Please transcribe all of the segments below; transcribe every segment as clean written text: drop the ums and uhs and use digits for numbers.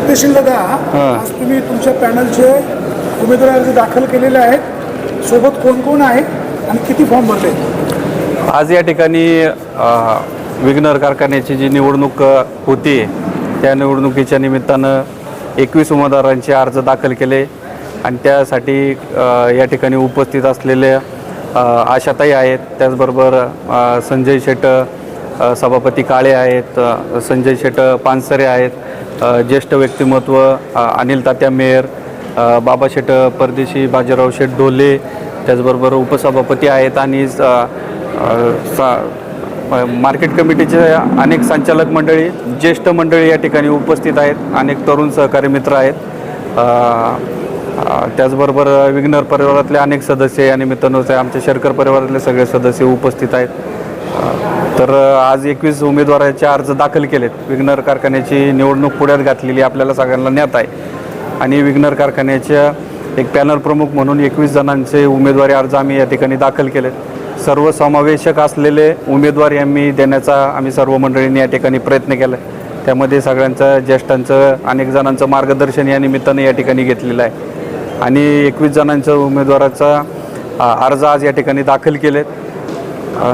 सत्यशील दादा, आज तुम्ही तुमच्या पॅनलचे उमेदवार अर्ज दाखल केलेले आहेत. सोबत कोण कोण आहे आणि किती फॉर्म भरले? आज या ठिकाणी विघ्नर कारखान्याची जी निवडणूक होती त्या निवडणुकीच्या निमित्तानं 21 उमेदवारांचे अर्ज दाखल केले आणि त्यासाठी या ठिकाणी उपस्थित असलेले आशाताई आहेत, त्याचबरोबर संजय शेट सभापती काळे आहेत, संजय शेट पानसरे आहेत, ज्येष्ठ व्यक्तिमत्व अनिल तात्या मेयर, बाबा शेट परदेशी, बाजीराव शेट ढोले, त्याचबरोबर उपसभापती आहेत आणि मार्केट कमिटीचे अनेक संचालक मंडळी, ज्येष्ठ मंडळी या ठिकाणी उपस्थित आहेत. अनेक तरुण सहकारी मित्र आहेत. त्याचबरोबर विघ्नर परिवारातले अनेक सदस्य या निमित्तानं आमच्या शेरकर परिवारातले सगळे सदस्य उपस्थित आहेत. तर आज 21 उमेदवारांचे अर्ज दाखल केलेत. विघ्नर कारखान्याची निवडणूक पुढ्यात घातलेली आपल्याला सगळ्यांना ज्ञात आहे आणि विघ्नर कारखान्याच्या एक पॅनल प्रमुख म्हणून 21 जणांचे उमेदवारी अर्ज आम्ही या ठिकाणी दाखल केलेत. सर्वसमावेशक असलेले उमेदवारी आम्ही सर्व मंडळींनी या ठिकाणी प्रयत्न केला. त्यामध्ये सगळ्यांचं, ज्येष्ठांचं, अनेक जणांचं मार्गदर्शन या निमित्तानं या ठिकाणी घेतलेलं आहे आणि 21 जणांच्या उमेदवाराचा अर्ज आज या ठिकाणी दाखल केलेत.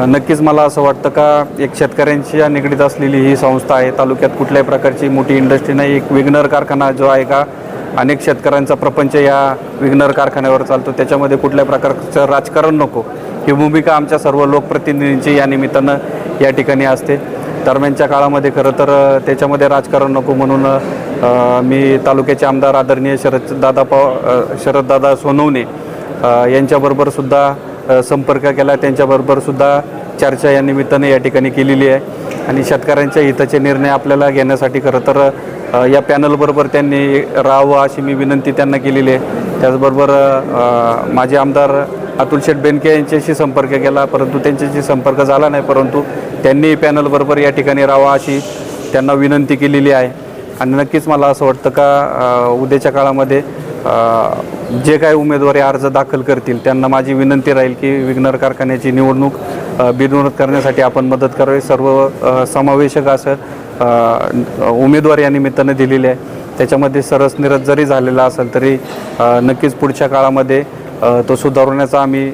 नक्कीच मला असं वाटतं का एक शेतकऱ्यांशी निगडीत असलेली ही संस्था आहे. तालुक्यात कुठल्याही प्रकारची मोठी इंडस्ट्री नाही. एक विघ्नर कारखाना जो आहे का, अनेक शेतकऱ्यांचा प्रपंच या विघ्नर कारखान्यावर चालतो. त्याच्यामध्ये कुठल्याही प्रकारचं राजकारण नको, ही भूमिका आमच्या सर्व लोकप्रतिनिधींची या निमित्तानं या ठिकाणी असते. दरम्यानच्या काळामध्ये खरं तर त्याच्यामध्ये राजकारण नको म्हणून मी तालुक्याचे आमदार आदरणीय शरददादा सोनवणे यांच्याबरोबर सुद्धा संपर्क केला. त्यांच्याबरोबरसुद्धा चर्चा या निमित्ताने या ठिकाणी केलेली आहे आणि शेतकऱ्यांच्या हिताचे निर्णय आपल्याला घेण्यासाठी खरं तर या पॅनलबरोबर त्यांनी राहावं अशी मी विनंती त्यांना केलेली आहे. त्याचबरोबर माझे आमदार अतुल शेठ बेनके यांच्याशी संपर्क केला, परंतु त्यांच्याशी संपर्क झाला नाही, परंतु त्यांनी पॅनलबरोबर या ठिकाणी राहावं अशी त्यांना विनंती केलेली आहे. आणि नक्कीच मला असं वाटतं का उद्याच्या काळामध्ये जे काही उमेदवारी अर्ज दाखल करतील त्यांना माझी विनंती राहील की विघ्नर कारखान्याची निवडणूक बिनविरोध करण्यासाठी आपण मदत करावी. सर्व समावेशक असं उमेदवार या निमित्तानं दिलेले आहे. त्याच्यामध्ये सरसनिरस जरी झालेला असेल तरी नक्कीच पुढच्या काळामध्ये तो सुधारवण्याचा आम्ही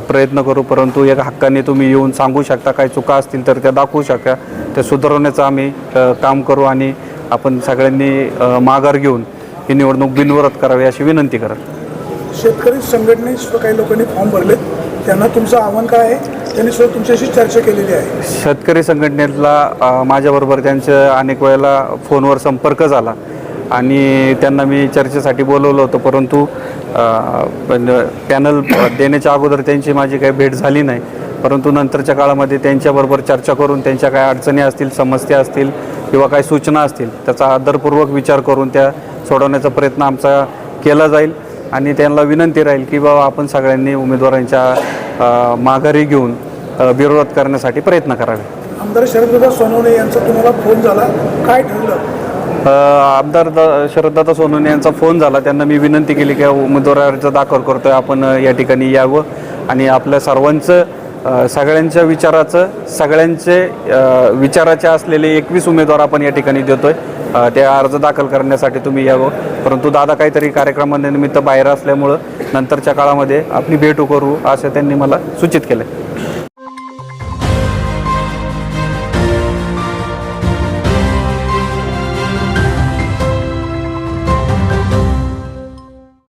प्रयत्न करू. परंतु एक हक्काने तुम्ही येऊन सांगू शकता, काही चुका असतील तर त्या दाखवू शकता, ते सुधारवण्याचं आम्ही काम करू आणि आपण सगळ्यांनी माघार घेऊन ही निवडणूक बिनविरोध करावी अशी विनंती करा. शेतकरी संघटनेत काही लोकांनी फॉर्म भरलेत, त्यांना तुमचं आव्हान काय आहे? त्यांनी सुद्धा तुमच्याशी चर्चा केलेली आहे. शेतकरी संघटनेतला माझ्याबरोबर त्यांच्या अनेक वेळेला फोनवर संपर्क झाला आणि त्यांना मी चर्चेसाठी बोलवलं होतं, परंतु पॅनल देण्याच्या अगोदर त्यांची माझी काही भेट झाली नाही. परंतु नंतरच्या काळामध्ये त्यांच्याबरोबर चर्चा करून त्यांच्या काही अडचणी असतील, समस्या असतील किंवा काही सूचना असतील त्याचा आदरपूर्वक विचार करून त्या सोडवण्याचा प्रयत्न आमचा केला जाईल आणि त्यांना विनंती राहील की बाबा आपण सगळ्यांनी उमेदवारांच्या माघारी घेऊन विरोध करण्यासाठी प्रयत्न करावे. आमदार शरददादा सोनवणे यांचा तुम्हाला फोन झाला, काय ठरलं? आमदार शरददादा सोनवणे यांचा फोन झाला. त्यांना मी विनंती केली की उमेदवारी अर्ज दाखल करतोय, आपण या ठिकाणी यावं आणि आपल्या सर्वांचं, सगळ्यांच्या विचाराचे असलेले 21 उमेदवार आपण या ठिकाणी देतोय. ते अर्ज दाखल करण्यासाठी तुम्ही यावं. परंतु दादा काहीतरी कार्यक्रमानिमित्त बाहेर असल्यामुळं नंतरच्या काळामध्ये आपली भेट करू असं त्यांनी मला सूचित केलं.